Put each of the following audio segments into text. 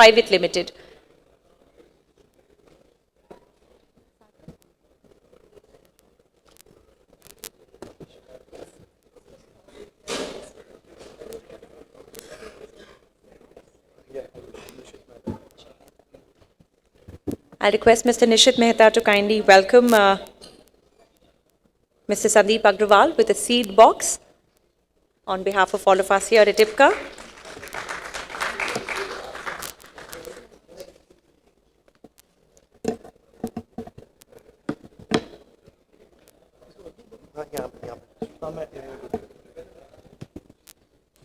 Private Limited. I request Mr. Nishit Mehta to kindly welcome Mr. Sandeep Agrawal with a seed box on behalf of all of us here at IPCA.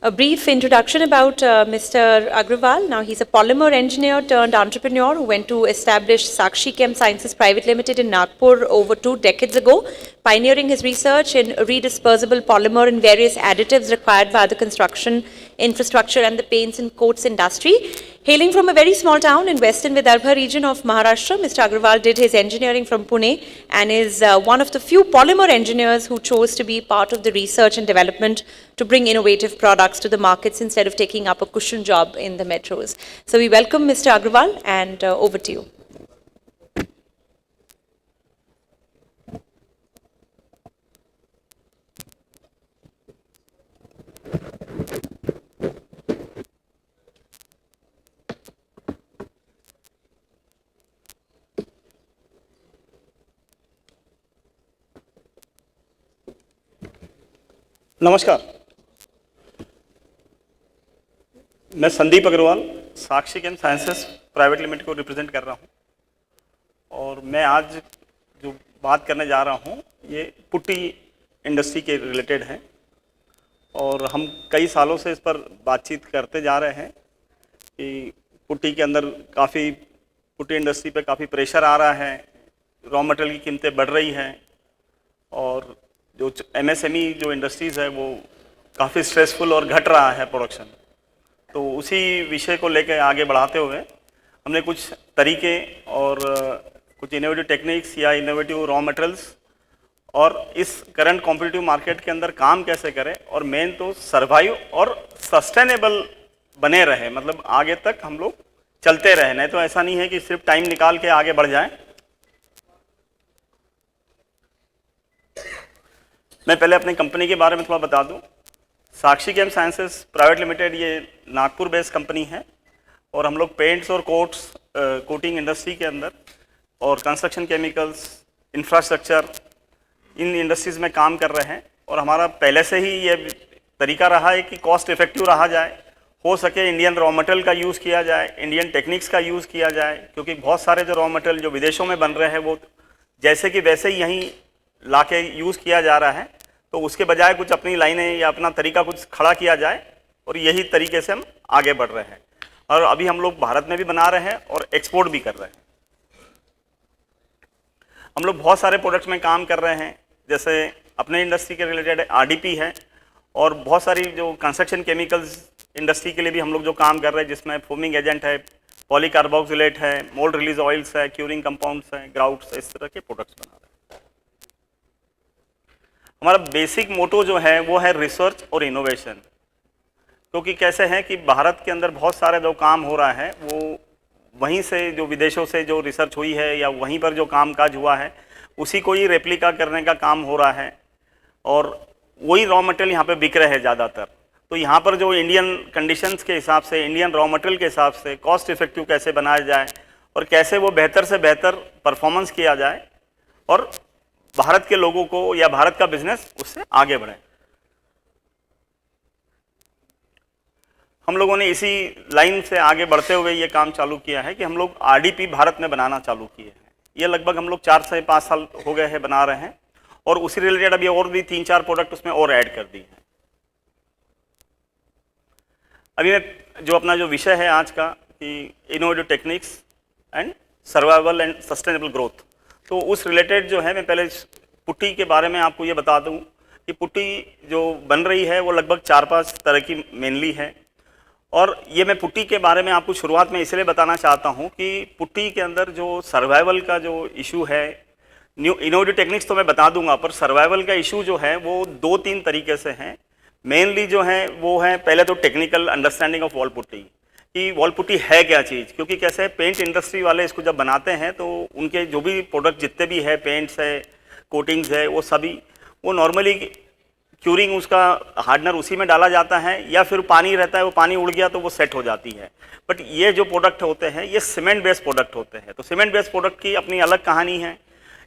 A brief introduction about Mr. Agrawal. Now, he's a polymer engineer turned entrepreneur who went to establish Sakshi Chem Sciences Private Limited in Nagpur over 2 decades ago, pioneering his research in redispersible polymer and various additives required by the construction infrastructure and the paints and coats industry. Hailing from a very small town in western Vidarbha region of Maharashtra, Mr. Agrawal did his engineering from Pune and is one of the few polymer engineers who chose to be part of the research and development to bring innovative products to the markets instead of taking up a cushion job in the metros. So we welcome Mr. Agrawal, and over to you. नमस्कार, मैं संदीप अग्रवाल साक्षी केम sciences private limited को represent कर रहा हूं और मैं आज जो बात करने जा रहा हूं ये पुट्टी इंडस्ट्री के रिलेटेड है और हम कई सालों से इस पर बातचीत करते जा रहे हैं कि पुट्टी के अंदर पुट्टी इंडस्ट्री पे काफ़ी प्रेशर आ रहा है, रॉ मटेरियल की कीमतें बढ़ रही हैं और जो MSME जो इंडस्ट्रीज़ है वो काफ़ी स्ट्रेसफुल और घट रहा है प्रोडक्शन। तो उसी विषय को लेकर आगे बढ़ाते हुए हमने कुछ तरीके और कुछ इनोवेटिव टेक्निक्स या इनोवेटिव रॉ मटेरियल्स और इस करंट कॉम्पिटिटिव मार्केट के अंदर काम कैसे करें और मेन तो सर्वाइव और सस्टेनेबल बने रहे, मतलब आगे तक हम लोग चलते रहे। नहीं तो ऐसा नहीं है कि सिर्फ टाइम निकाल के आगे बढ़ जाएं। मैं पहले अपनी कंपनी के बारे में थोड़ा बता दूं। साक्षी केम साइंसेस प्राइवेट लिमिटेड ये नागपुर बेस्ड कंपनी है और हम लोग पेंट्स और कोटिंग इंडस्ट्री के अंदर और कंस्ट्रक्शन केमिकल्स, इंफ्रास्ट्रक्चर, इन इंडस्ट्रीज़ में काम कर रहे हैं और हमारा पहले से ही ये तरीका रहा है कि कॉस्ट इफेक्टिव रहा जाए, हो सके इंडियन रॉ मटेरियल का यूज़ किया जाए, इंडियन टेक्निक्स का यूज़ किया जाए, क्योंकि बहुत सारे जो रॉ मटेरियल जो विदेशों में बन रहे हैं वो जैसे कि वैसे ही यहीं ला के यूज़ किया जा रहा है। तो उसके बजाय कुछ अपनी लाइनें या अपना तरीका कुछ खड़ा किया जाए और यही तरीके से हम आगे बढ़ रहे हैं और अभी हम लोग भारत में भी बना रहे हैं और एक्सपोर्ट भी कर रहे हैं। हम लोग बहुत सारे प्रोडक्ट्स में काम कर रहे हैं, जैसे अपने इंडस्ट्री के रिलेटेड RDP है और बहुत सारी जो कंस्ट्रक्शन केमिकल्स इंडस्ट्री के लिए भी हम लोग जो काम कर रहे हैं, जिसमें फोमिंग एजेंट है, पॉलीकार्बोक्सिलेट है, मोल्ड रिलीज ऑयल्स है, क्यूरिंग कंपाउंड्स हैं, ग्राउट्स, इस तरह के प्रोडक्ट्स बना रहे हैं। हमारा बेसिक मोटो जो है वो है रिसर्च और इनोवेशन, क्योंकि कैसे है कि भारत के अंदर बहुत सारे जो काम हो रहा है वो वहीं से जो विदेशों से जो रिसर्च हुई है या वहीं पर जो काम काज हुआ है उसी को ही रेप्लिका करने का काम हो रहा है और वही रॉ मटेरियल यहाँ पे बिक रहे हैं ज़्यादातर। तो यहाँ पर जो इंडियन कंडीशंस के हिसाब से, इंडियन रॉ मटेरियल के हिसाब से कॉस्ट इफेक्टिव कैसे बनाया जाए और कैसे वो बेहतर से बेहतर परफॉर्मेंस किया जाए और भारत के लोगों को या भारत का बिजनेस उससे आगे बढ़े। हम लोगों ने इसी लाइन से आगे बढ़ते हुए ये काम चालू किया है कि हम लोग RDP भारत में बनाना चालू किए हैं। ये लगभग हम लोग 4 से 5 साल हो गए हैं बना रहे हैं और उसी रिलेटेड अभी और भी 3-4 प्रोडक्ट उसमें और ऐड कर दी हैं। अभी मैं जो अपना जो विषय है आज का कि innovative techniques and survival and sustainable growth, तो उस रिलेटेड जो है मैं पहले पुट्टी के बारे में आपको ये बता दूं कि पुट्टी जो बन रही है वो लगभग 4-5 तरह की मेनली है और ये मैं पुट्टी के बारे में आपको शुरुआत में इसलिए बताना चाहता हूँ कि पुट्टी के अंदर जो सर्वाइवल का जो इशू है, न्यू इनोवेटिव टेक्निक्स तो मैं बता दूंगा, पर सर्वाइवल का इशू जो है वो 2-3 तरीके से हैं। मेनली जो है वो है पहले तो technical understanding of wall putty, कि वॉल पुट्टी है क्या चीज़, क्योंकि कैसे है पेंट इंडस्ट्री वाले इसको जब बनाते हैं तो उनके जो भी प्रोडक्ट जितने भी है, पेंट्स है, कोटिंग्स है, वो सभी वो नॉर्मली क्यूरिंग उसका हार्डनर उसी में डाला जाता है या फिर पानी रहता है, वो पानी उड़ गया तो वो सेट हो जाती है। बट ये जो प्रोडक्ट होते हैं ये सीमेंट बेस्ड प्रोडक्ट होते हैं। तो सीमेंट बेस्ड प्रोडक्ट की अपनी अलग कहानी है।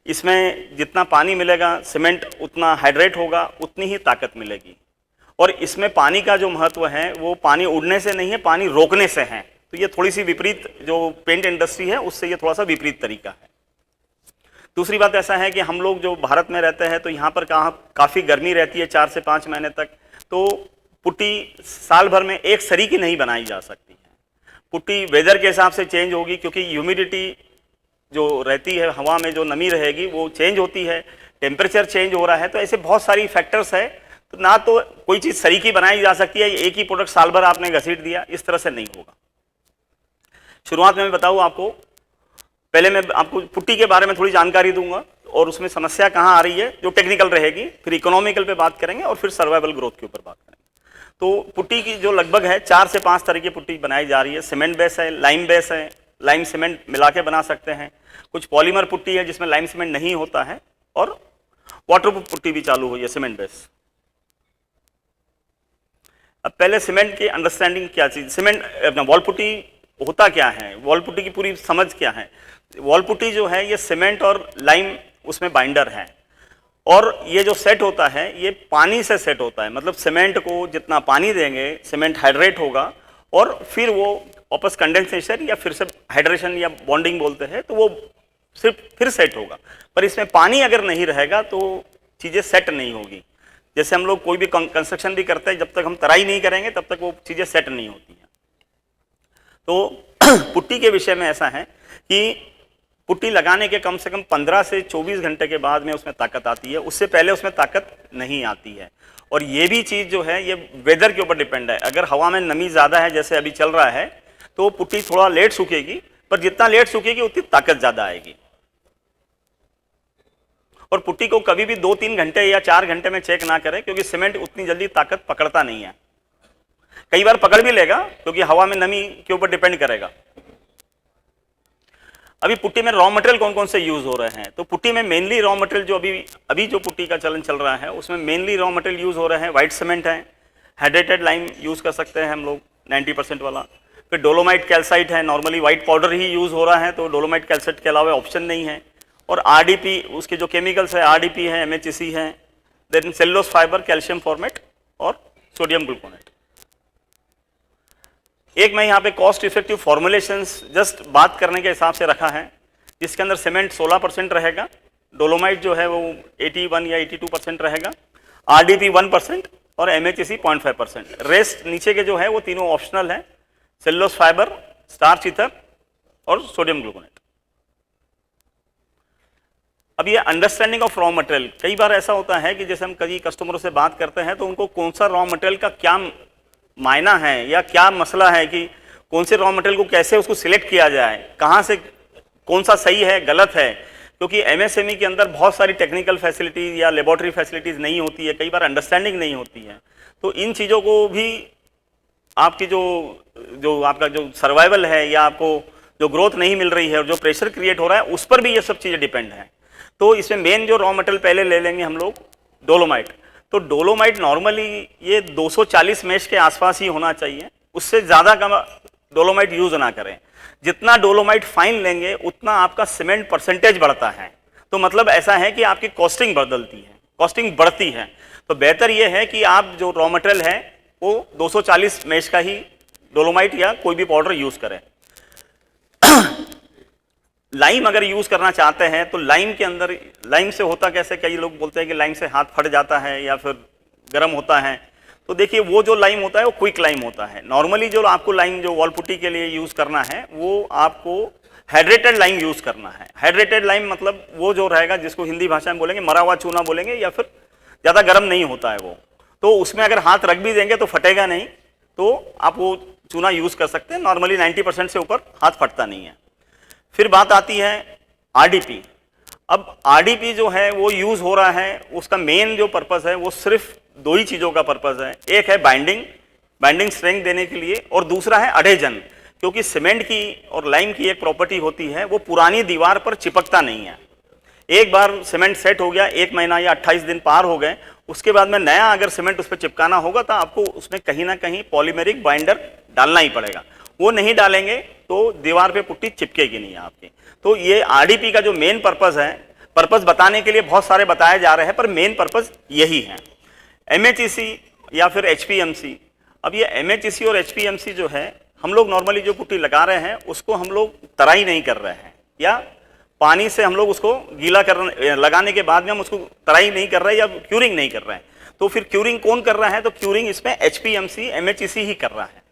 इसमें जितना पानी मिलेगा सीमेंट उतना हाइड्रेट होगा, उतनी ही ताकत मिलेगी। और इसमें पानी का जो महत्व है वो पानी उड़ने से नहीं है, पानी रोकने से है। तो ये थोड़ी सी विपरीत जो पेंट इंडस्ट्री है उससे ये थोड़ा सा विपरीत तरीका है। दूसरी बात ऐसा है कि हम लोग जो भारत में रहते हैं तो यहाँ पर काफ़ी गर्मी रहती है 4 से 5 महीने तक, तो पुट्टी साल भर में एक सरी की नहीं बनाई जा सकती है। पुट्टी वेदर के हिसाब से चेंज होगी, क्योंकि ह्यूमिडिटी जो रहती है, हवा में जो नमी रहेगी वो चेंज होती है, टेम्परेचर चेंज हो रहा है। तो ऐसे बहुत सारी फैक्टर्स है। तो ना तो कोई चीज़ सरी की बनाई जा सकती है, एक ही प्रोडक्ट साल भर आपने घसीट दिया, इस तरह से नहीं होगा। शुरुआत में मैं बताऊँ आपको, पहले मैं आपको पुट्टी के बारे में थोड़ी जानकारी दूंगा और उसमें समस्या कहाँ आ रही है जो टेक्निकल रहेगी, फिर इकोनॉमिकल पे बात करेंगे और फिर सर्वाइवल ग्रोथ के ऊपर बात करेंगे। तो पुट्टी की जो लगभग है 4 से 5 तरह की पुट्टी बनाई जा रही है। सीमेंट बेस है, लाइम बेस है, लाइम सीमेंट मिला के बना सकते हैं। कुछ पॉलीमर पुट्टी है जिसमें लाइम सीमेंट नहीं होता है, और वाटरप्रूफ पुट्टी भी चालू हुई है सीमेंट बेस। अब पहले सीमेंट की अंडरस्टैंडिंग क्या चीज़, सीमेंट अपना वॉल पुट्टी होता क्या है, वॉल पुट्टी की पूरी समझ क्या है। वॉल पुट्टी जो है ये सीमेंट और लाइम उसमें बाइंडर है, और ये जो सेट होता है ये पानी से सेट होता है। मतलब सीमेंट को जितना पानी देंगे सीमेंट हाइड्रेट होगा, और फिर वो वापस कंडेंसेशन या फिर से हाइड्रेशन या बॉन्डिंग बोलते हैं, तो वो सिर्फ फिर सेट होगा। पर इसमें पानी अगर नहीं रहेगा तो चीज़ें सेट नहीं होगी। जैसे हम लोग कोई भी कंस्ट्रक्शन भी करते हैं, जब तक हम तराई नहीं करेंगे तब तक वो चीज़ें सेट नहीं होती हैं। तो पुट्टी के विषय में ऐसा है कि पुट्टी लगाने के कम से कम 15 से 24 घंटे के बाद में उसमें ताकत आती है, उससे पहले उसमें ताकत नहीं आती है। और ये भी चीज़ जो है ये वेदर के ऊपर डिपेंड है। अगर हवा में नमी ज़्यादा है जैसे अभी चल रहा है तो पुट्टी थोड़ा लेट सूखेगी, पर जितना लेट सूखेगी उतनी ताकत ज़्यादा आएगी। और पुट्टी को कभी भी 2-3 घंटे या 4 घंटे में चेक ना करें, क्योंकि सीमेंट उतनी जल्दी ताकत पकड़ता नहीं है। कई बार पकड़ भी लेगा क्योंकि हवा में नमी के ऊपर डिपेंड करेगा। अभी पुट्टी में रॉ मटेरियल कौन कौन से यूज हो रहे हैं, तो पुट्टी में मेनली रॉ मटेरियल जो अभी जो पुट्टी का चलन चल रहा है उसमें मेनली रॉ मटेरियल यूज हो रहे हैं। व्हाइट सीमेंट है, हाइड्रेटेड लाइम यूज कर सकते हैं हम लोग 90% वाला, फिर डोलोमाइट कैल्साइट है। नॉर्मली व्हाइट पाउडर ही यूज हो रहा है, तो डोलोमाइट कैल्साइट के अलावा ऑप्शन नहीं है। और आरडीपी उसके जो केमिकल्स है, आरडीपी है, एमएचसी है, then cellulose fibre, calcium formate और सोडियम ग्लूकोनेट। एक मैं यहाँ पे कॉस्ट इफेक्टिव फॉर्मुलेशंस जस्ट बात करने के हिसाब से रखा है, जिसके अंदर सीमेंट 16% रहेगा, डोलोमाइट जो है वो 81 या 82% रहेगा, आरडीपी 1% और एमएचसी 0.5%। रेस्ट नीचे के जो है वो तीनों ऑप्शनल है, सेलुलोज फाइबर, स्टार्च ईथर और सोडियम ग्लूकोनेट। अब ये अंडरस्टैंडिंग ऑफ रॉ मटेरियल, कई बार ऐसा होता है कि जैसे हम कई कस्टमरों से बात करते हैं तो उनको कौन सा रॉ मटेरियल का क्या मायना है या क्या मसला है कि कौन से रॉ मटेरियल को कैसे उसको सिलेक्ट किया जाए, कहाँ से कौन सा सही है गलत है। क्योंकि एमएसएमई के अंदर बहुत सारी टेक्निकल फैसिलिटीज़ या लेबॉर्ट्री फैसिलिटीज़ नहीं होती है, कई बार अंडरस्टैंडिंग नहीं होती है। तो इन चीज़ों को भी आपकी जो आपका जो सर्वाइवल है या आपको जो ग्रोथ नहीं मिल रही है और जो प्रेशर क्रिएट हो रहा है उस पर भी ये सब चीज़ें डिपेंड है। तो इसमें मेन जो रॉ मटेरियल पहले ले लेंगे हम लोग डोलोमाइट। तो डोलोमाइट नॉर्मली ये 240 मेश के आसपास ही होना चाहिए, उससे ज़्यादा कम डोलोमाइट यूज़ ना करें। जितना डोलोमाइट फाइन लेंगे उतना आपका सीमेंट परसेंटेज बढ़ता है। तो मतलब ऐसा है कि आपकी कॉस्टिंग बदलती है, कॉस्टिंग बढ़ती है। तो बेहतर ये है कि आप जो रॉ मटेरियल है वो 240 मेश का ही डोलोमाइट या कोई भी पाउडर यूज़ करें। लाइम अगर यूज़ करना चाहते हैं तो लाइम के अंदर, लाइम से होता कैसे, कई लोग बोलते हैं कि लाइम से हाथ फट जाता है या फिर गर्म होता है। तो देखिए वो जो लाइम होता है वो क्विक लाइम होता है। नॉर्मली जो आपको लाइम जो वॉल पुट्टी के लिए यूज़ करना है वो आपको हाइड्रेटेड लाइम यूज़ करना है। हाइड्रेटेड लाइम मतलब वो जो रहेगा जिसको हिंदी भाषा में बोलेंगे मरा हुआ चूना बोलेंगे, या फिर ज़्यादा गर्म नहीं होता है वो। तो उसमें अगर हाथ रख भी देंगे तो फटेगा नहीं, तो आप वो चूना यूज़ कर सकते हैं। नॉर्मली 90% से ऊपर हाथ फटता नहीं है। फिर बात आती है आरडीपी। अब आरडीपी जो है वो यूज़ हो रहा है, उसका मेन जो पर्पस है वो सिर्फ 2 ही चीज़ों का पर्पस है। एक है बाइंडिंग स्ट्रेंथ देने के लिए, और दूसरा है अडेजन। क्योंकि सीमेंट की और लाइम की एक प्रॉपर्टी होती है, वो पुरानी दीवार पर चिपकता नहीं है। एक बार सीमेंट सेट हो गया, 1 महीना या 28 दिन पार हो गए, उसके बाद में नया अगर सीमेंट उस पर चिपकाना होगा तो आपको उसमें कहीं ना कहीं पॉलीमेरिक बाइंडर डालना ही पड़ेगा। वो नहीं डालेंगे तो दीवार पे पुट्टी चिपकेगी नहीं आपकी। तो ये आरडीपी का जो मेन पर्पज़ है, पर्पज़ बताने के लिए बहुत सारे बताए जा रहे हैं, पर मेन पर्पज़ यही है। एमएचईसी या फिर एचपीएमसी, अब ये एमएचईसी और एचपीएमसी जो है, हम लोग नॉर्मली जो पुट्टी लगा रहे हैं उसको हम लोग तराई नहीं कर रहे हैं, या पानी से हम लोग उसको गीला कर लगाने के बाद में हम उसको तराई नहीं कर रहे हैं या क्यूरिंग नहीं कर रहे हैं। तो फिर क्यूरिंग कौन कर रहा है? तो क्यूरिंग इसमें एचपीएमसी एमएचईसी ही कर रहा है।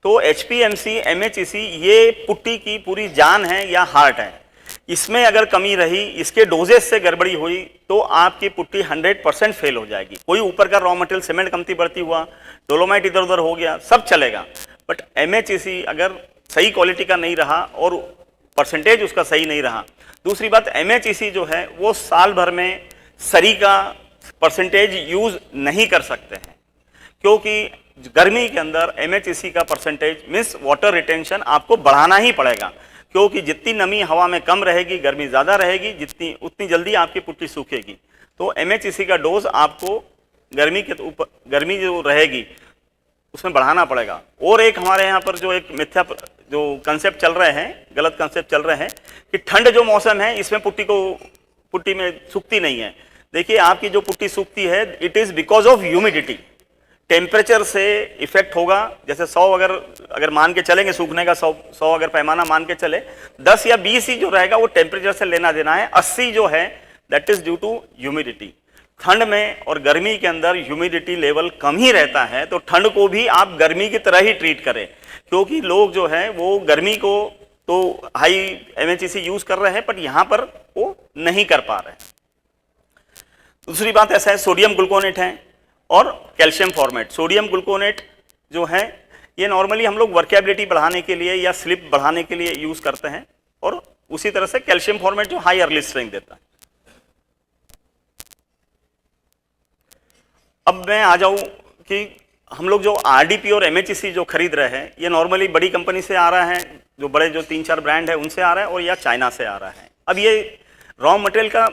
तो एचपीएमसी एमएचईसी ये पुट्टी की पूरी जान है या हार्ट है। इसमें अगर कमी रही, इसके डोजेस से गड़बड़ी हुई, तो आपकी पुट्टी 100% फेल हो जाएगी। कोई ऊपर का रॉ मटेरियल सीमेंट कमती बढ़ती हुआ, डोलोमाइट इधर उधर हो गया, सब चलेगा, बट एमएचईसी अगर सही क्वालिटी का नहीं रहा और परसेंटेज उसका सही नहीं रहा। दूसरी बात, एमएचईसी जो है वो साल भर में सरी का परसेंटेज यूज नहीं कर सकते हैं, क्योंकि गर्मी के अंदर एमएचईसी का परसेंटेज मीन्स वाटर रिटेंशन आपको बढ़ाना ही पड़ेगा, क्योंकि जितनी नमी हवा में कम रहेगी, गर्मी ज़्यादा रहेगी, जितनी उतनी जल्दी आपकी पुट्टी सूखेगी। तो एमएचईसी का डोज आपको गर्मी के ऊपर, गर्मी जो रहेगी उसमें बढ़ाना पड़ेगा। और एक हमारे यहाँ पर जो एक मिथ्या जो कंसेप्ट चल रहे हैं, गलत कंसेप्ट चल रहे हैं कि ठंड जो मौसम है इसमें पुट्टी में सूखती नहीं है। देखिए, आपकी जो पुट्टी सूखती है, it is because of humidity. Temperature से इफेक्ट होगा। जैसे 100 अगर मान के चलेंगे सूखने का, 100 अगर पैमाना मान के चले, 10 या 20 ही जो रहेगा वो टेम्परेचर से लेना देना है। 80 जो है that is due to humidity. ठंड में और गर्मी के अंदर ह्यूमिडिटी लेवल कम ही रहता है, तो ठंड को भी आप गर्मी की तरह ही ट्रीट करें, क्योंकि लोग जो है वो गर्मी को तो हाई एमएचईसी यूज कर रहे हैं, बट यहाँ पर वो नहीं कर पा रहे हैं। दूसरी बात ऐसा है, सोडियम ग्लूकोनेट है और कैल्शियम फॉर्मेट। सोडियम ग्लूकोनेट जो है ये नॉर्मली हम लोग वर्केबिलिटी बढ़ाने के लिए या स्लिप बढ़ाने के लिए यूज करते हैं, और उसी तरह से कैल्शियम फॉर्मेट जो हाई अर्ली स्ट्रेंथ देता है। अब मैं आ जाऊं कि हम लोग जो आरडीपी और एमएचईसी जो खरीद रहे हैं, ये नॉर्मली बड़ी कंपनी से आ रहा है, जो बड़े जो 3-4 ब्रांड है उनसे आ रहा है, और या चाइना से आ रहा है। अब ये रॉ मटेरियल का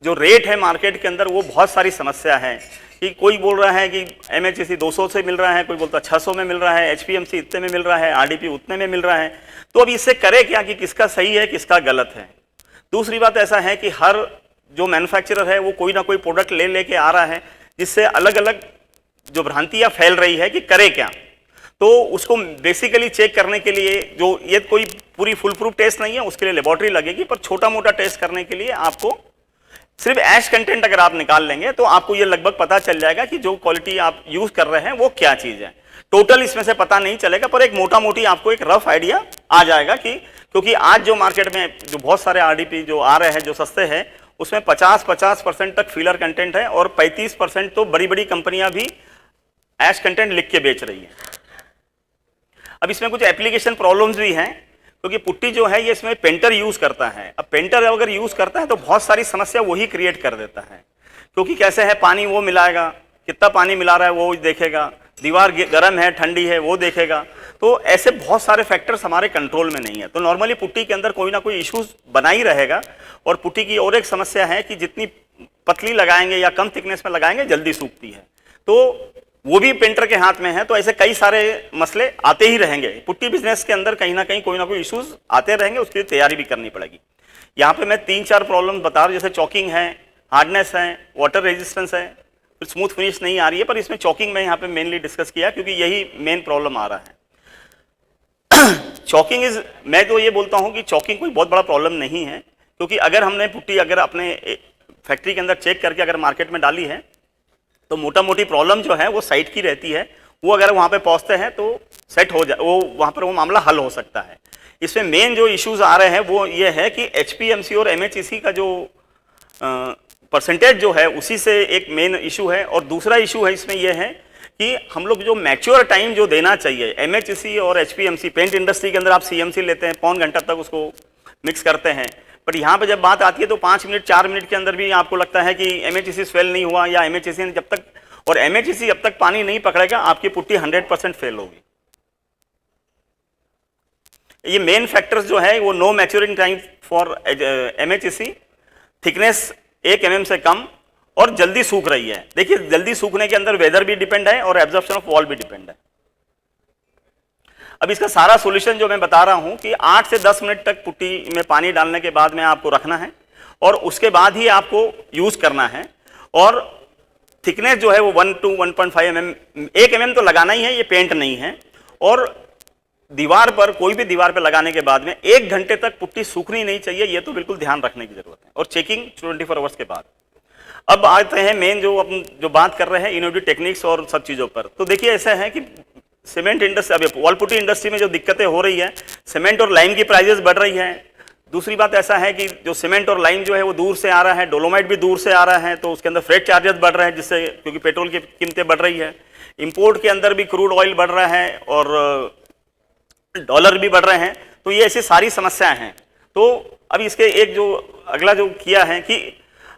जो रेट है मार्केट के अंदर, वो बहुत सारी समस्या है कि कोई बोल रहा है कि एमएचईसी 200 से मिल रहा है, कोई बोलता 600 में मिल रहा है, एचपीएमसी इतने में मिल रहा है, आरडीपी उतने में मिल रहा है। तो अब इससे करे क्या कि किसका सही है किसका गलत है। दूसरी बात ऐसा है कि हर जो मैन्युफैक्चरर है वो कोई ना कोई प्रोडक्ट ले लेके आ रहा है, जिससे अलग अलग जो भ्रांतियाँ फैल रही है कि करे क्या। तो उसको बेसिकली चेक करने के लिए, जो ये कोई पूरी फुल प्रूफ टेस्ट नहीं है, उसके लिए लेबोरेटरी लगेगी, पर छोटा मोटा टेस्ट करने के लिए आपको सिर्फ ऐश कंटेंट अगर आप निकाल लेंगे तो आपको ये लगभग पता चल जाएगा कि जो क्वालिटी आप यूज कर रहे हैं वो क्या चीज़ है। टोटल इसमें से पता नहीं चलेगा, पर एक मोटा मोटी आपको एक रफ आइडिया आ जाएगा कि, क्योंकि आज जो मार्केट में जो बहुत सारे आरडीपी जो आ रहे हैं जो सस्ते हैं, उसमें 50% तक फिलर कंटेंट है, और 35% तो बड़ी बड़ी कंपनियां भी ऐश कंटेंट लिख के बेच रही है। अब इसमें कुछ एप्लीकेशन प्रॉब्लम्स भी हैं, क्योंकि पुट्टी जो है ये इसमें पेंटर यूज करता है। अब पेंटर अगर यूज करता है तो बहुत सारी समस्या वही क्रिएट कर देता है, क्योंकि कैसे है, पानी वो मिलाएगा, कितना पानी मिला रहा है वो देखेगा, दीवार गर्म है ठंडी है वो देखेगा। तो ऐसे बहुत सारे फैक्टर्स हमारे कंट्रोल में नहीं है। तो नॉर्मली पुट्टी के अंदर कोई ना कोई इश्यूज बना ही रहेगा। और पुट्टी की और एक समस्या है कि जितनी पतली लगाएंगे या कम थिकनेस में लगाएंगे जल्दी सूखती है, तो वो भी पेंटर के हाथ में है। तो ऐसे कई सारे मसले आते ही रहेंगे। पुट्टी बिजनेस के अंदर कहीं ना कहीं कोई ना कोई इश्यूज आते रहेंगे, उसके लिए तैयारी भी करनी पड़ेगी। यहाँ पे मैं 3-4 प्रॉब्लम बता रहा हूँ, जैसे चॉकिंग है, हार्डनेस है, वाटर रेजिस्टेंस है, फिर स्मूथ फिनिश नहीं आ रही है, पर इसमें चॉकिंग में यहाँ पे मेनली डिस्कस किया, क्योंकि यही मेन प्रॉब्लम आ रहा है। चॉकिंग इज, मैं तो ये बोलता हूँ कि चॉकिंग कोई बहुत बड़ा प्रॉब्लम नहीं है, क्योंकि अगर हमने पुट्टी अगर अपने फैक्ट्री के अंदर चेक करके अगर मार्केट में डाली है, तो मोटा मोटी प्रॉब्लम जो है वो साइट की रहती है। वो अगर वहाँ पे पहुँचते हैं तो सेट हो जाए, वो वहाँ पर वो मामला हल हो सकता है। इसमें मेन जो इश्यूज आ रहे हैं वो ये है कि एचपीएमसी और एमएचईसी का जो परसेंटेज जो है उसी से एक मेन इशू है। और दूसरा इशू है इसमें यह है कि हम लोग जो मैच्योर टाइम जो देना चाहिए, एमएचईसी और एचपीएमसी, पेंट इंडस्ट्री के अंदर आप सीएमसी लेते हैं, पौन घंटा तक उसको मिक्स करते हैं, बट यहाँ पे जब बात आती है तो 5 मिनट 4 मिनट के अंदर भी आपको लगता है कि एमएचईसी फेल नहीं हुआ, या एमएचईसी ने जब तक, और एमएचईसी जब तक पानी नहीं पकड़ेगा आपकी पुट्टी 100% फेल होगी। ये मेन फैक्टर्स जो है वो no maturing time for MHEC, thickness 1 mm से कम और जल्दी सूख रही है। देखिए जल्दी सूखने के अंदर वेदर भी डिपेंड है और एब्जॉर्प्शन ऑफ वॉल भी डिपेंड है। अब इसका सारा सॉल्यूशन जो मैं बता रहा हूं कि 8 से 10 मिनट तक पुट्टी में पानी डालने के बाद में आपको रखना है और उसके बाद ही आपको यूज करना है। और थिकनेस जो है वो 1 to 1.5 mm, 1 mm तो लगाना ही है, ये पेंट नहीं है। और दीवार पर, कोई भी दीवार पर लगाने के बाद में 1 घंटे तक पुट्टी सूखनी नहीं चाहिए, ये तो बिल्कुल ध्यान रखने की जरूरत है। और चेकिंग 24 आवर्स के बाद। अब आते हैं मेन जो अपन जो बात कर रहे हैं इनोवेटिव टेक्निक्स और सब चीज़ों पर। तो देखिए ऐसा है कि सीमेंट इंडस्ट्री, अभी वॉल पुट्टी इंडस्ट्री में जो दिक्कतें हो रही है, सीमेंट और लाइम की प्राइजेस बढ़ रही है। दूसरी बात ऐसा है कि जो सीमेंट और लाइम जो है वो दूर से आ रहा है, डोलोमाइट भी दूर से आ रहा है, तो उसके अंदर फ्रेट चार्जेस बढ़ रहे हैं, जिससे क्योंकि पेट्रोल की कीमतें बढ़ रही है। इंपोर्ट के अंदर भी क्रूड ऑयल बढ़ रहा है और डॉलर भी बढ़ रहे हैं। तो ये ऐसी सारी समस्याएं हैं। तो अब इसके एक जो अगला जो किया है कि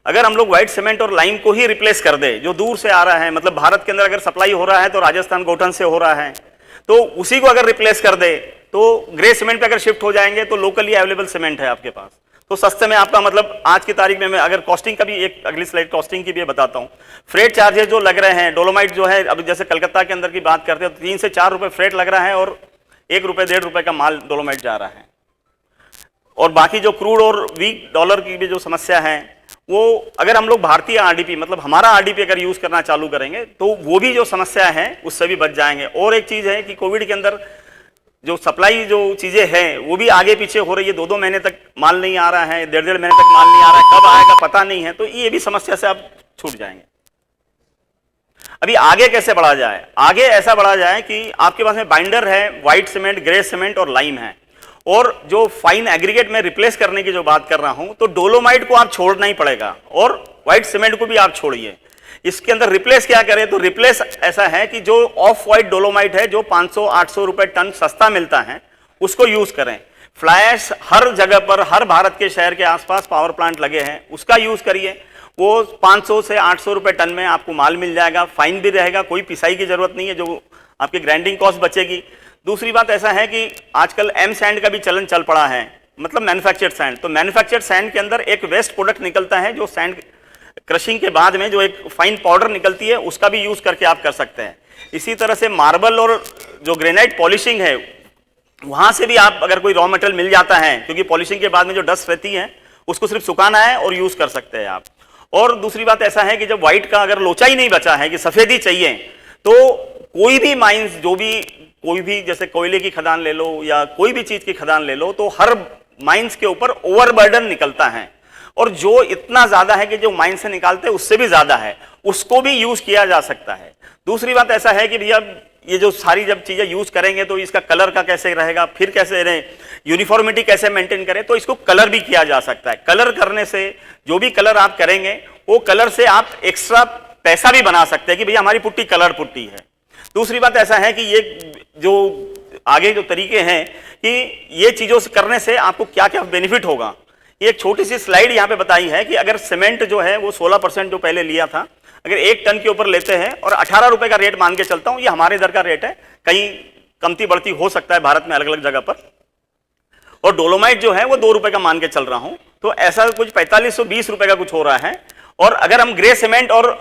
अगर हम लोग व्हाइट सीमेंट और लाइम को ही रिप्लेस कर दे, जो दूर से आ रहा है, मतलब भारत के अंदर अगर सप्लाई हो रहा है तो राजस्थान गोठन से हो रहा है, तो उसी को अगर रिप्लेस कर दे तो ग्रे सीमेंट पे अगर शिफ्ट हो जाएंगे तो लोकली अवेलेबल सीमेंट है आपके पास, तो सस्ते में आपका, मतलब आज की तारीख में मैं अगर कॉस्टिंग का भी एक अगली स्लाइड कॉस्टिंग की भी बताता हूँ। फ्रेट चार्जेस जो लग रहे हैं, डोलोमाइट जो है, अब जैसे कलकत्ता के अंदर की बात करते हैं तो 3 से 4 रुपए फ्रेट लग रहा है और 1 रुपए 1.5 रुपए का माल डोलोमाइट जा रहा है। और बाकी जो क्रूड और वीक डॉलर की भी जो समस्या है, वो अगर हम लोग भारतीय RDP, मतलब हमारा RDP अगर यूज करना चालू करेंगे तो वो भी जो समस्या है उससे भी बच जाएंगे। और एक चीज है कि कोविड के अंदर जो सप्लाई जो चीजें हैं वो भी आगे पीछे हो रही है, 2-2 महीने तक माल नहीं आ रहा है, 1.5 महीने तक माल नहीं आ रहा है, कब आएगा पता नहीं है, तो ये भी समस्या से आप छूट जाएंगे। अभी आगे कैसे बढ़ा जाए? आगे ऐसा बढ़ा जाए कि आपके पास में बाइंडर है, व्हाइट सीमेंट, ग्रे सीमेंट और लाइम है, और जो फाइन एग्रीगेट में रिप्लेस करने की जो बात कर रहा हूं, तो डोलोमाइट को आप छोड़ना ही पड़ेगा और व्हाइट सीमेंट को भी आप छोड़िए। इसके अंदर रिप्लेस क्या करें? तो रिप्लेस ऐसा है कि जो ऑफ व्हाइट डोलोमाइट है, जो 500-800 रुपए टन सस्ता मिलता है, उसको यूज करें। फ्लाई हर जगह पर, हर भारत के शहर के आसपास पावर प्लांट लगे हैं, उसका यूज करिए। वो 500 से 800 रुपए टन में आपको माल मिल जाएगा, फाइन भी रहेगा, कोई पिसाई की जरूरत नहीं है, जो आपकी ग्राइंडिंग कॉस्ट बचेगी। दूसरी बात ऐसा है कि आजकल एम सैंड का भी चलन चल पड़ा है, मतलब मैन्युफैक्चर्ड सैंड। तो मैन्युफैक्चर्ड सैंड के अंदर एक वेस्ट प्रोडक्ट निकलता है, जो सैंड क्रशिंग के बाद में जो एक फाइन पाउडर निकलती है, उसका भी यूज करके आप कर सकते हैं। इसी तरह से मार्बल और जो ग्रेनाइट पॉलिशिंग है, वहां से भी आप अगर कोई रॉ मटेरियल मिल जाता है, क्योंकि पॉलिशिंग के बाद में जो डस्ट रहती है उसको सिर्फ सुखाना है और यूज कर सकते हैं आप। और दूसरी बात ऐसा है कि जब व्हाइट का अगर लोचा ही नहीं बचा है कि सफेदी चाहिए, तो कोई भी माइंस, जो भी कोई भी जैसे कोयले की खदान ले लो या कोई भी चीज की खदान ले लो, तो हर माइंस के ऊपर ओवरबर्डन निकलता है, और जो इतना ज्यादा है कि जो माइंस से निकालते हैं उससे भी ज्यादा है, उसको भी यूज किया जा सकता है। दूसरी बात ऐसा है कि भैया ये जो सारी जब चीजें यूज करेंगे तो इसका कलर का कैसे रहेगा, फिर कैसे रहे, यूनिफॉर्मिटी कैसे मेंटेन करें, तो इसको कलर भी किया जा सकता है। कलर करने से, जो भी कलर आप करेंगे वो कलर से आप एक्स्ट्रा पैसा भी बना सकते हैं कि भैया हमारी पुट्टी कलर पुट्टी है। दूसरी बात ऐसा है कि ये जो आगे जो तरीके हैं कि ये चीजों से करने से आपको क्या क्या बेनिफिट होगा, ये एक छोटी सी स्लाइड यहाँ पे बताई है कि अगर सीमेंट जो है वो 16% जो पहले लिया था, अगर 1 टन के ऊपर लेते हैं और 18 रुपए का रेट मान के चलता हूं, ये हमारे इधर का रेट है, कहीं कमती बढ़ती हो सकता है भारत में अलग अलग जगह पर, और डोलोमाइट जो है वो 2 रुपए का मान के चल रहा हूं, तो ऐसा कुछ 4520 रुपए का कुछ हो रहा है। और अगर हम ग्रे सीमेंट और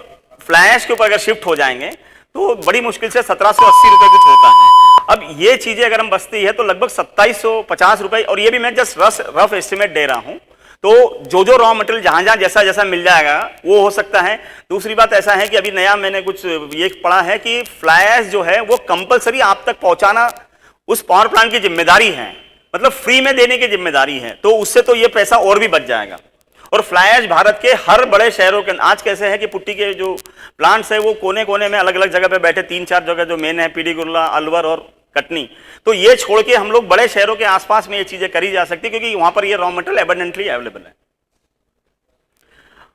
फ्लाई ऐश के ऊपर अगर शिफ्ट हो जाएंगे तो बड़ी मुश्किल से 1780 रुपए कुछ होता है। अब ये चीजें अगर हम बचती है तो लगभग 2750 रुपए, और ये भी मैं जस्ट रफ एस्टिमेट दे रहा हूं। तो जो रॉ मटेरियल जहां जहां जैसा जैसा मिल जाएगा वो हो सकता है। दूसरी बात ऐसा है कि अभी नया मैंने कुछ ये पढ़ा है कि फ्लाई ऐश जो है वो कंपलसरी आप तक पहुंचाना उस पावर प्लांट की जिम्मेदारी है, मतलब फ्री में देने की जिम्मेदारी है, तो उससे तो ये पैसा और भी बच जाएगा। और फ्लाई ऐश भारत के हर बड़े शहरों के, आज कैसे है कि पुट्टी के जो प्लांट्स है वो कोने कोने में अलग अलग जगह पे बैठे, 3-4 जगह जो मेन है, पीडीगुर्ला, अलवर और कटनी, तो ये छोड़ के हम लोग बड़े शहरों के आसपास में ये चीजें करी जा सकती, क्योंकि वहां पर ये रॉ मटेरियल एबंडेंटली अवेलेबल है।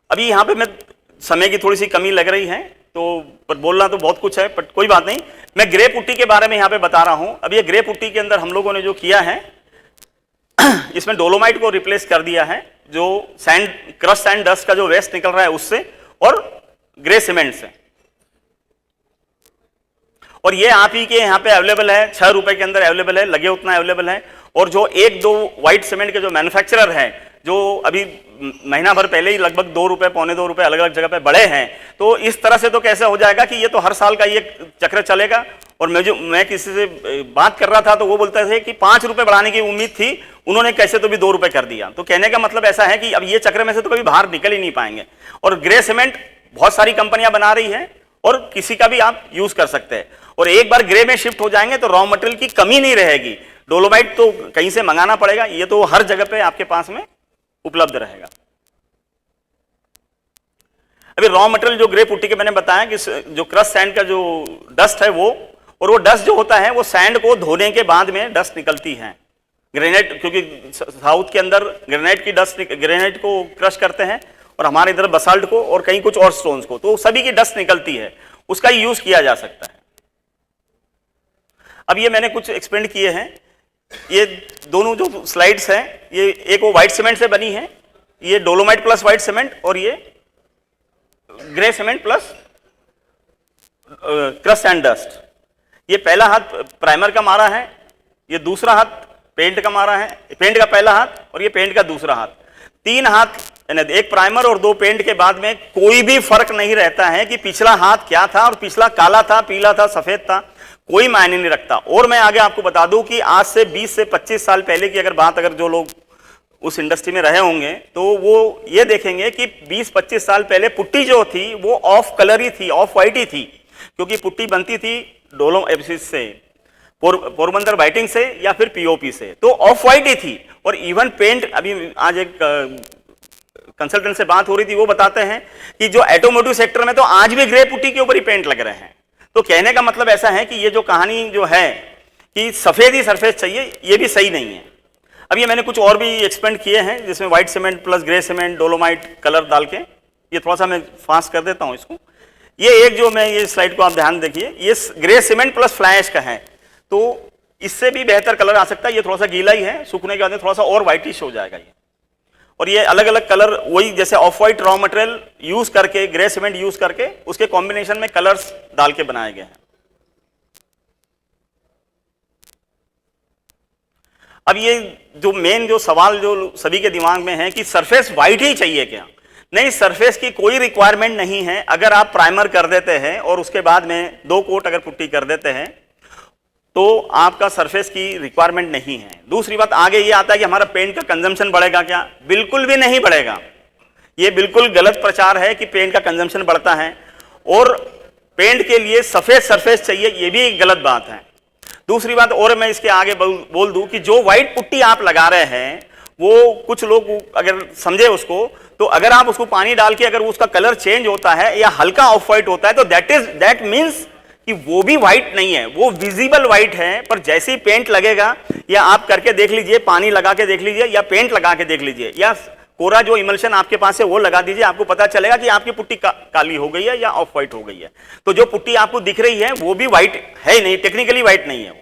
अभी यहाँ पे मैं समय की थोड़ी सी कमी लग रही है, तो पर बोलना तो बहुत कुछ है, पर कोई बात नहीं, मैं ग्रे पुट्टी के बारे में यहाँ पे बता रहा हूं। अब ये ग्रे पुट्टी के अंदर हम लोगों ने जो किया है, इसमें डोलोमाइट को रिप्लेस कर दिया है, जो सैंड, क्रश सैंड डस्ट का जो वेस्ट निकल रहा है उससे, और ग्रे सीमेंट से। और ये आप ही के यहाँ पे अवेलेबल है, 6 रुपए के अंदर अवेलेबल है, लगे उतना अवेलेबल है। और जो एक दो व्हाइट सीमेंट के जो मैन्युफैक्चरर हैं, जो अभी महीना भर पहले ही लगभग 2 रुपए, पौने 2 रुपए अलग अलग जगह पे बढ़े हैं, तो इस तरह से तो कैसे हो जाएगा कि ये तो हर साल का ये चक्र चलेगा। और मैं किसी से बात कर रहा था तो वो बोलते थे कि 5 रुपए बढ़ाने की उम्मीद थी, उन्होंने कैसे तो भी 2 रुपए कर दिया। तो कहने का मतलब ऐसा है कि अब ये चक्र में से तो कभी बाहर निकल ही नहीं पाएंगे। और ग्रे सीमेंट बहुत सारी कंपनियां बना रही हैं और किसी का भी आप यूज कर सकते हैं, और एक बार ग्रे में शिफ्ट हो जाएंगे तो रॉ मटेरियल की कमी नहीं रहेगी। डोलोमाइट तो कहीं से मंगाना पड़ेगा, ये तो हर जगह पे आपके पास में उपलब्ध रहेगा। अभी रॉ मटेरियल जो ग्रे पुट्टी के मैंने बताया कि जो क्रश सैंड का जो डस्ट है वो डस्ट जो होता है वो सैंड को धोने के बाद में डस्ट निकलती है। ग्रेनाइट, क्योंकि साउथ के अंदर ग्रेनाइट की डस्ट, ग्रेनाइट को क्रश करते हैं और हमारे इधर बसाल्ट को और कहीं कुछ और स्टोन्स को, तो सभी की डस्ट निकलती है, उसका यूज किया जा सकता है। अब ये मैंने कुछ एक्सपेंड किए हैं, ये दोनों जो स्लाइड्स हैं ये एक वो व्हाइट सीमेंट से बनी है, ये डोलोमाइट प्लस व्हाइट सीमेंट और ये grey cement plus crush and dust. ये पहला हाथ प्राइमर का मारा है, ये दूसरा हाथ पेंट का मारा है, पेंट का पहला हाथ और ये पेंट का दूसरा हाथ। 3 हाथ, एक प्राइमर और 2 पेंट के बाद में कोई भी फर्क नहीं रहता है कि पिछला हाथ क्या था और पिछला काला था, पीला था, सफेद था, कोई मायने नहीं रखता। और मैं आगे आपको बता दूं कि आज से 20 से 25 साल पहले की अगर जो लोग उस इंडस्ट्री में रहे होंगे तो वो ये देखेंगे कि 20-25 साल पहले पुट्टी जो थी वो ऑफ कलर ही थी, ऑफ व्हाइट ही थी, क्योंकि पुट्टी बनती थी डोलो से, पोरबंदर वाइटिंग से या फिर पीओपी से, तो ऑफ व्हाइट ही थी। और इवन पेंट, अभी आज एक कंसल्टेंट से बात हो रही थी, वो बताते हैं कि जो ऑटोमोटिव सेक्टर में तो आज भी ग्रे पुट्टी के ऊपर ही पेंट लग रहे हैं। तो कहने का मतलब ऐसा है कि ये जो कहानी जो है कि सफेद ही सरफेस चाहिए, ये भी सही नहीं है। अब ये मैंने कुछ और भी एक्सपेंड किए हैं, जिसमें white cement plus grey cement dolomite colour डाल के, ये थोड़ा सा मैं फास्ट कर देता हूं इसको। ये एक जो मैं ये स्लाइड को आप ध्यान देखिए, ये grey cement plus fly ash का है, तो इससे भी बेहतर कलर आ सकता है। ये थोड़ा सा गीला ही है, सूखने के बाद थोड़ा सा और व्हाइटिश हो जाएगा ये। और ये अलग अलग कलर, वही जैसे of white raw material use करके, ग्रे सीमेंट यूज करके उसके कॉम्बिनेशन में कलर्स डाल के बनाए गए हैं। अब ये जो मेन जो सवाल जो सभी के दिमाग में है कि सरफेस व्हाइट ही चाहिए क्या? नहीं, सरफेस की कोई रिक्वायरमेंट नहीं है। अगर आप प्राइमर कर देते हैं और उसके बाद में 2 कोट अगर पुट्टी कर देते हैं तो आपका सरफेस की रिक्वायरमेंट नहीं है। दूसरी बात, आगे ये आता है कि हमारा पेंट का कंजम्पशन बढ़ेगा क्या? बिल्कुल भी नहीं बढ़ेगा। ये बिल्कुल गलत प्रचार है कि पेंट का कंजम्पशन बढ़ता है, और पेंट के लिए सफेद सरफेस चाहिए, ये भी एक गलत बात है। दूसरी बात और मैं इसके आगे बोल दूं कि जो व्हाइट पुट्टी आप लगा रहे हैं वो कुछ लोग अगर समझे उसको, तो अगर आप उसको पानी डाल के अगर उसका कलर चेंज होता है या हल्का ऑफ व्हाइट होता है तो दैट मीन्स कि वो भी व्हाइट नहीं है, वो विजिबल व्हाइट है। पर जैसे ही पेंट लगेगा, या आप करके देख लीजिए, पानी लगा के देख लीजिए या पेंट लगा के देख लीजिए या कोरा जो इमल्शन आपके पास है वो लगा दीजिए, आपको पता चलेगा कि आपकी पुट्टी काली हो गई है या ऑफ व्हाइट हो गई है। तो जो पुट्टी आपको दिख रही है वो भी व्हाइट है नहीं, टेक्निकली व्हाइट नहीं है वो।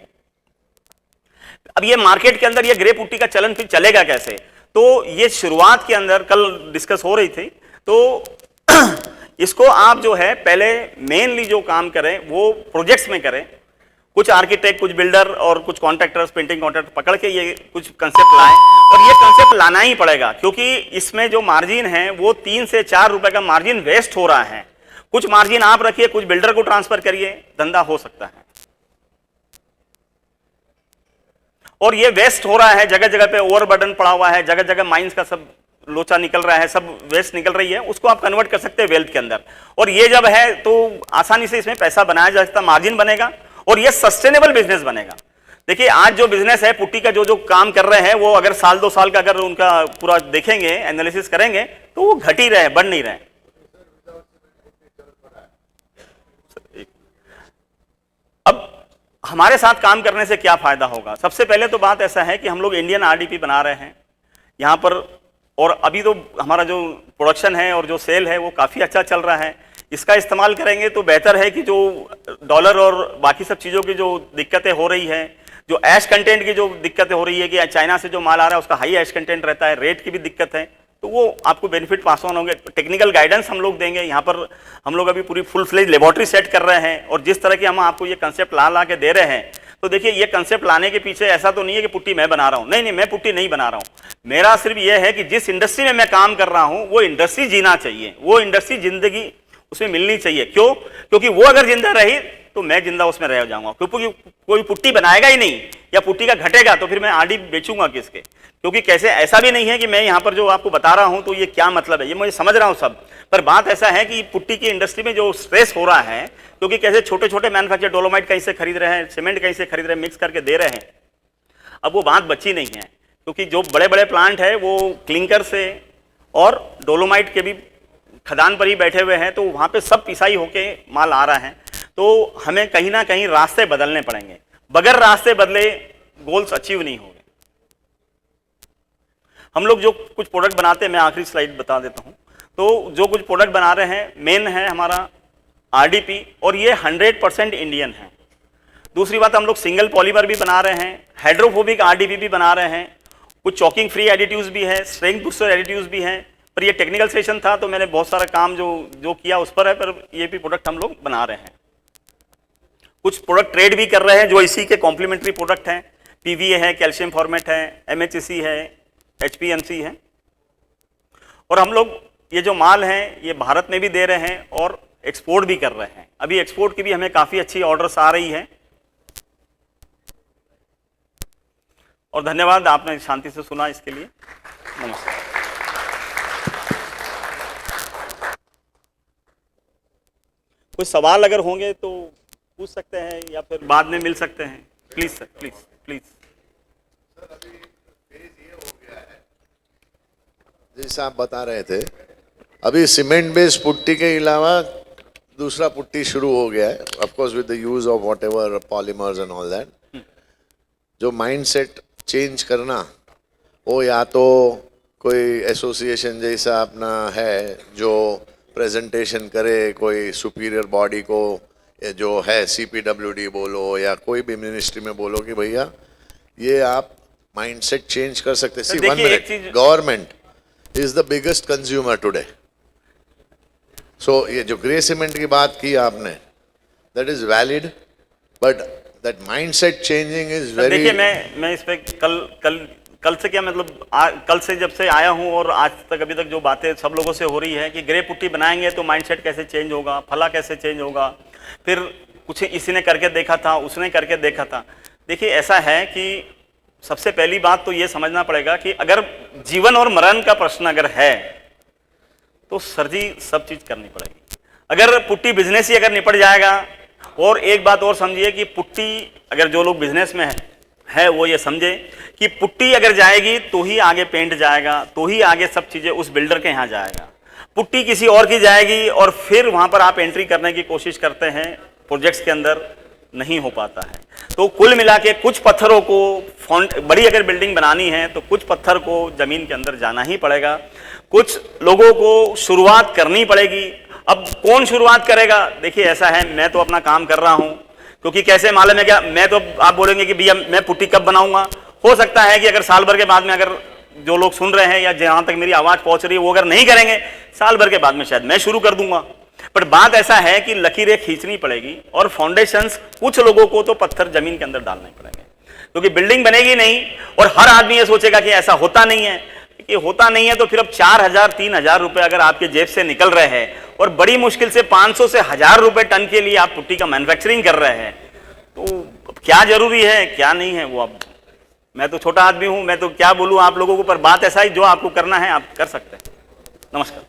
अब ये मार्केट के अंदर ये ग्रे पुट्टी का चलन फिर चलेगा कैसे? तो ये शुरुआत के अंदर कल डिस्कस हो रही थी, तो इसको आप जो है पहले मेनली जो काम करें वो प्रोजेक्ट्स में करें। कुछ आर्किटेक्ट, कुछ बिल्डर और कुछ कॉन्ट्रैक्टर्स, पेंटिंग कॉन्ट्रैक्टर पकड़ के ये कुछ कंसेप्ट लाएं, और ये कंसेप्ट लाना ही पड़ेगा, क्योंकि इसमें जो मार्जिन है वो 3 से 4 रुपए का मार्जिन वेस्ट हो रहा है। कुछ मार्जिन आप रखिए, कुछ बिल्डर को ट्रांसफर करिए, धंधा हो सकता है। और ये वेस्ट हो रहा है, जगह जगह पे ओवरबर्डन पड़ा हुआ है, जगह जगह माइंस का सब लोचा निकल रहा है, सब वेस्ट निकल रही है, उसको आप कन्वर्ट कर सकते हैं वेल्थ के अंदर। और ये जब है तो आसानी से इसमें पैसा बनाया जा सकता, मार्जिन बनेगा और ये सस्टेनेबल बिजनेस बनेगा। देखिए आज जो बिजनेस है पुट्टी का, जो काम कर रहे हैं वो अगर साल 2 साल का अगर उनका पूरा देखेंगे, एनालिसिस करेंगे, तो वो घट ही रहे, बढ़ नहीं रहे। अब हमारे साथ काम करने से क्या फायदा होगा? सबसे पहले तो बात ऐसा है कि हम लोग इंडियन आरडीपी बना रहे हैं यहाँ पर, और अभी तो हमारा जो प्रोडक्शन है और जो सेल है वो काफ़ी अच्छा चल रहा है। इसका इस्तेमाल करेंगे तो बेहतर है कि जो डॉलर और बाकी सब चीज़ों की जो दिक्कतें हो रही है, जो ऐश कंटेंट की जो दिक्कतें हो रही है कि चाइना से जो माल आ रहा है उसका हाई ऐश कंटेंट रहता है, रेट की भी दिक्कत है, तो वो आपको बेनिफिट पास ऑन होंगे। टेक्निकल गाइडेंस हम लोग देंगे। यहाँ पर हम लोग अभी पूरी फुल फ्लेज लेबोरेटरी सेट कर रहे हैं, और जिस तरह की हम आपको ये कंसेप्ट ला के दे रहे हैं, तो देखिए ये कंसेप्ट लाने के पीछे ऐसा तो नहीं है कि पुट्टी मैं बना रहा हूँ, नहीं, मैं पुट्टी नहीं बना रहा हूँ। मेरा सिर्फ ये है कि जिस इंडस्ट्री में मैं काम कर रहा हूँ वो इंडस्ट्री जीना चाहिए, वो इंडस्ट्री जिंदगी उसमें मिलनी चाहिए। क्यों? क्योंकि वो अगर जिंदा रही तो मैं जिंदा उसमें रह जाऊंगा। क्योंकि कोई पुट्टी बनाएगा ही नहीं या पुट्टी का घटेगा तो फिर मैं आड़ी बेचूंगा किसके? क्योंकि कैसे, ऐसा भी नहीं है कि मैं यहाँ पर जो आपको बता रहा हूँ तो ये क्या मतलब है, ये मुझे समझ रहा हूँ सब, पर बात ऐसा है कि पुट्टी की इंडस्ट्री में जो स्ट्रेस हो रहा है, क्योंकि कैसे छोटे छोटे मैन्युफैक्चर डोलोमाइट कहीं से खरीद रहे हैं, सीमेंट कहीं से खरीद रहे हैं, मिक्स करके दे रहे हैं, अब वो बात बची नहीं है। क्योंकि जो बड़े बड़े प्लांट है वो क्लिंकर से और डोलोमाइट के भी खदान पर ही बैठे हुए हैं, तो वहाँ पे सब पिसाई होके माल आ रहा है। तो हमें कहीं ना कहीं रास्ते बदलने पड़ेंगे, बगैर रास्ते बदले गोल्स अचीव नहीं होंगे। हम लोग जो कुछ प्रोडक्ट बनाते हैं, मैं आखिरी स्लाइड बता देता हूँ, तो जो कुछ प्रोडक्ट बना रहे हैं, मेन है हमारा RDP और ये 100% इंडियन है। दूसरी बात, हम लोग सिंगल पॉलीमर भी बना रहे हैं, हाइड्रोफोबिक RDP भी बना रहे हैं, कुछ चॉकिंग फ्री एडिटिव्स भी है, स्ट्रेंथ बूस्टर एडिटिव्स भी हैं। पर ये टेक्निकल सेशन था तो मैंने बहुत सारा काम जो किया उस पर है, पर ये भी प्रोडक्ट हम लोग बना रहे हैं। कुछ प्रोडक्ट ट्रेड भी कर रहे हैं जो इसी के कॉम्प्लीमेंट्री प्रोडक्ट हैं, PVA है, कैल्शियम फॉर्मेट है, MHC है, HPMC है। और हम लोग ये जो माल है ये भारत में भी दे रहे हैं और एक्सपोर्ट भी कर रहे हैं। अभी एक्सपोर्ट की भी हमें काफ़ी अच्छी ऑर्डर्स आ रही है। और धन्यवाद, आपने शांति से सुना इसके लिए। नमस्कार। कुछ सवाल अगर होंगे तो पूछ सकते हैं या फिर बाद में मिल सकते हैं। Please sir, please please. Sir अभी फेज ये हो गया है, जैसा आप बता रहे थे, अभी सीमेंट बेस्ड पुट्टी के अलावा दूसरा पुट्टी शुरू हो गया है, of course with the use of whatever polymers and all that. जो माइंडसेट चेंज करना, वो या तो कोई एसोसिएशन जैसा अपना है जो प्रेजेंटेशन करे कोई सुपीरियर बॉडी को, जो है CPWD बोलो या कोई भी मिनिस्ट्री में बोलो कि भैया ये आप माइंडसेट चेंज कर सकते। See one minute, government is the biggest consumer today. So ये जो ग्रे सीमेंट की बात की आपने, that is valid, but that mindset changing is very. देखिए मैं इस पे कल से क्या मतलब कल से जब से आया हूं और आज तक अभी तक जो बातें सब लोगों से हो रही है कि ग्रे पुट्टी बनाएंगे तो माइंडसेट कैसे चेंज होगा, फला कैसे चेंज होगा, फिर कुछ इसी ने करके देखा था, उसने करके देखा था। देखिए ऐसा है कि सबसे पहली बात तो ये समझना पड़ेगा कि अगर जीवन और मरण का प्रश्न अगर है तो सर जी सब चीज करनी पड़ेगी। अगर पुट्टी बिजनेस ही अगर निपट जाएगा, और एक बात और समझिए कि पुट्टी अगर जो लोग बिजनेस में है वो ये समझे कि पुट्टी अगर जाएगी तो ही आगे पेंट जाएगा, तो ही आगे सब चीजें उस बिल्डर के यहाँ जाएगा। पुट्टी किसी और की जाएगी और फिर वहां पर आप एंट्री करने की कोशिश करते हैं प्रोजेक्ट्स के अंदर, नहीं हो पाता है। तो कुल मिला के कुछ पत्थरों को बड़ी अगर बिल्डिंग बनानी है तो कुछ पत्थर को जमीन के अंदर जाना ही पड़ेगा, कुछ लोगों को शुरुआत करनी पड़ेगी। अब कौन शुरुआत करेगा? देखिए ऐसा है, मैं तो अपना काम कर रहा हूं, क्योंकि कैसे मालूम है क्या, मैं तो आप बोलेंगे कि भैया मैं पुट्टी कब बनाऊंगा, हो सकता है कि अगर साल भर के बाद में अगर जो लोग सुन रहे हैं या जहां तक मेरी आवाज पहुंच रही है वो अगर नहीं करेंगे, साल भर के बाद में शायद मैं शुरू कर दूंगा। पर बात ऐसा है कि लकीरें खींचनी पड़ेगी और फाउंडेशंस कुछ लोगों को तो पत्थर जमीन के अंदर डालने पड़ेंगे, क्योंकि बिल्डिंग बनेगी नहीं और हर आदमी ये सोचेगा कि ऐसा होता नहीं है। कि होता नहीं है तो फिर अब 4,000 3,000 रुपए अगर आपके जेब से निकल रहे हैं और बड़ी मुश्किल से 500 से 1,000 रुपए टन के लिए आप पुट्टी का मैन्युफैक्चरिंग कर रहे हैं, तो क्या जरूरी है क्या नहीं है वो। अब मैं तो छोटा आदमी हूं, मैं तो क्या बोलूं आप लोगों को, पर बात ऐसा ही जो आपको करना है आप कर सकते हैं। नमस्कार।